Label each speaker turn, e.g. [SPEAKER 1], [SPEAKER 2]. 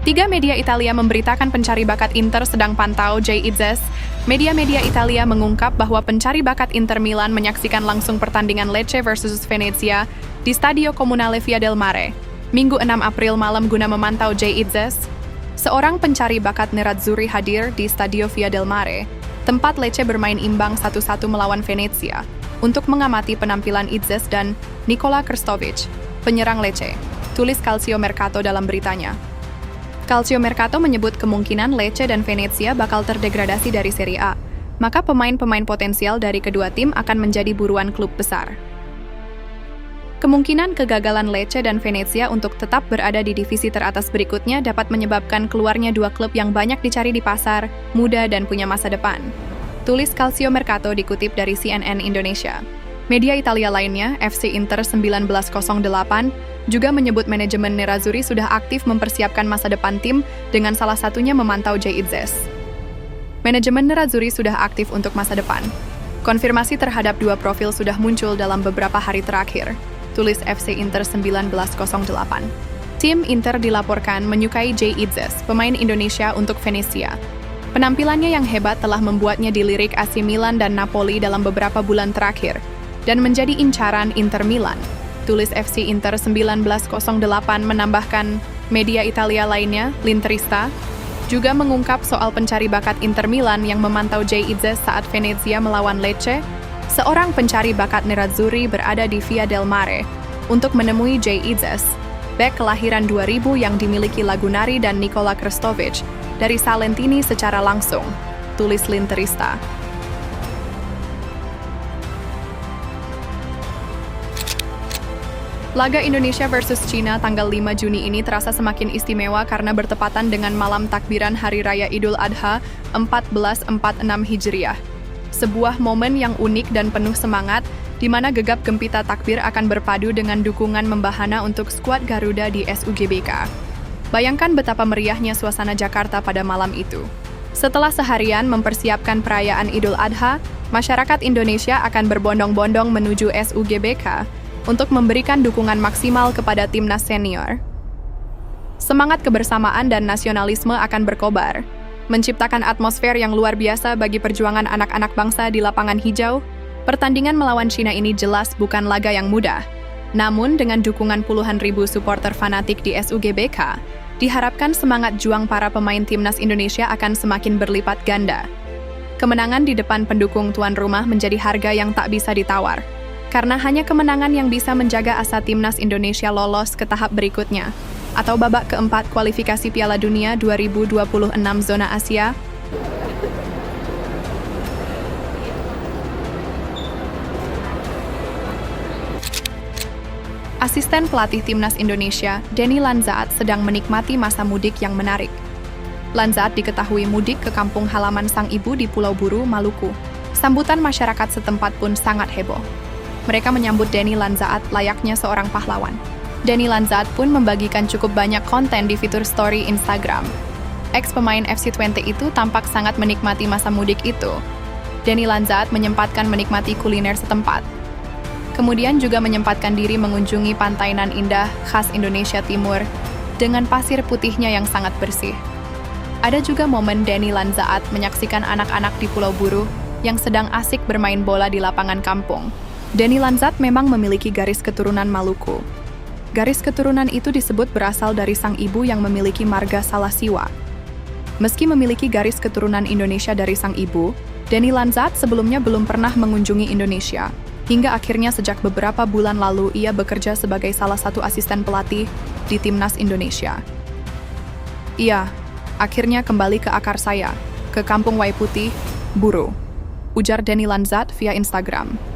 [SPEAKER 1] Tiga media Italia memberitakan pencari bakat Inter sedang pantau Jay Izzes. Media-media Italia mengungkap bahwa pencari bakat Inter Milan menyaksikan langsung pertandingan Lecce versus Venezia di Stadio Comunale Via del Mare, Minggu 6 April malam guna memantau Jay Izzes. Seorang pencari bakat Nerazzurri hadir di Stadio Via del Mare, tempat Lecce bermain imbang 1-1 melawan Venezia, untuk mengamati penampilan Izzes dan Nikola Krstovic, penyerang Lecce, tulis Calciomercato dalam beritanya. Calciomercato menyebut kemungkinan Lecce dan Venezia bakal terdegradasi dari Serie A, maka pemain-pemain potensial dari kedua tim akan menjadi buruan klub besar. Kemungkinan kegagalan Lecce dan Venezia untuk tetap berada di divisi teratas berikutnya dapat menyebabkan keluarnya dua klub yang banyak dicari di pasar, muda dan punya masa depan. Tulis Calciomercato dikutip dari CNN Indonesia. Media Italia lainnya, FC Inter 1908, juga menyebut manajemen Nerazzurri sudah aktif mempersiapkan masa depan tim dengan salah satunya memantau Jay Izzes. Manajemen Nerazzurri sudah aktif untuk masa depan. Konfirmasi terhadap dua profil sudah muncul dalam beberapa hari terakhir, tulis FC Inter 1908. Tim Inter dilaporkan menyukai Jay Izzes, pemain Indonesia untuk Venezia. Penampilannya yang hebat telah membuatnya dilirik AC Milan dan Napoli dalam beberapa bulan terakhir, dan menjadi incaran Inter Milan. Tulis FC Inter 1908 menambahkan media Italia lainnya, L'Interista, juga mengungkap soal pencari bakat Inter Milan yang memantau Jay Izzes saat Venezia melawan Lecce. Seorang pencari bakat Nerazzurri berada di Via del Mare untuk menemui Jay Izzes, bek kelahiran 2000 yang dimiliki Lagunari dan Nikola Krstovic dari Salentini secara langsung, tulis L'Interista. Laga Indonesia versus Cina tanggal 5 Juni ini terasa semakin istimewa karena bertepatan dengan malam takbiran Hari Raya Idul Adha 1446 Hijriah. Sebuah momen yang unik dan penuh semangat, di mana gegap gempita takbir akan berpadu dengan dukungan membahana untuk skuad Garuda di SUGBK. Bayangkan betapa meriahnya suasana Jakarta pada malam itu. Setelah seharian mempersiapkan perayaan Idul Adha, masyarakat Indonesia akan berbondong-bondong menuju SUGBK untuk memberikan dukungan maksimal kepada timnas senior. Semangat kebersamaan dan nasionalisme akan berkobar, menciptakan atmosfer yang luar biasa bagi perjuangan anak-anak bangsa di lapangan hijau. Pertandingan melawan Cina ini jelas bukan laga yang mudah. Namun dengan dukungan puluhan ribu supporter fanatik di SUGBK, diharapkan semangat juang para pemain timnas Indonesia akan semakin berlipat ganda. Kemenangan di depan pendukung tuan rumah menjadi harga yang tak bisa ditawar, karena hanya kemenangan yang bisa menjaga asa timnas Indonesia lolos ke tahap berikutnya, atau babak keempat kualifikasi Piala Dunia 2026 zona Asia. Asisten pelatih timnas Indonesia, Denny Lanzaat, sedang menikmati masa mudik yang menarik. Lanzaat diketahui mudik ke kampung halaman sang ibu di Pulau Buru, Maluku. Sambutan masyarakat setempat pun sangat heboh. Mereka menyambut Denny Lanzaat layaknya seorang pahlawan. Denny Lanzaat pun membagikan cukup banyak konten di fitur story Instagram. Ex-pemain FC20 itu tampak sangat menikmati masa mudik itu. Denny Lanzaat menyempatkan menikmati kuliner setempat. Kemudian juga menyempatkan diri mengunjungi pantai nan indah khas Indonesia Timur dengan pasir putihnya yang sangat bersih. Ada juga momen Denny Lanzaat menyaksikan anak-anak di Pulau Buru yang sedang asik bermain bola di lapangan kampung. Denny Lanzaat memang memiliki garis keturunan Maluku. Garis keturunan itu disebut berasal dari sang ibu yang memiliki marga Salasiwa. Meski memiliki garis keturunan Indonesia dari sang ibu, Denny Lanzaat sebelumnya belum pernah mengunjungi Indonesia, hingga akhirnya sejak beberapa bulan lalu ia bekerja sebagai salah satu asisten pelatih di timnas Indonesia. Iya, akhirnya kembali ke akar saya, ke kampung Waiputi, Buru, ujar Denny Lanzaat via Instagram.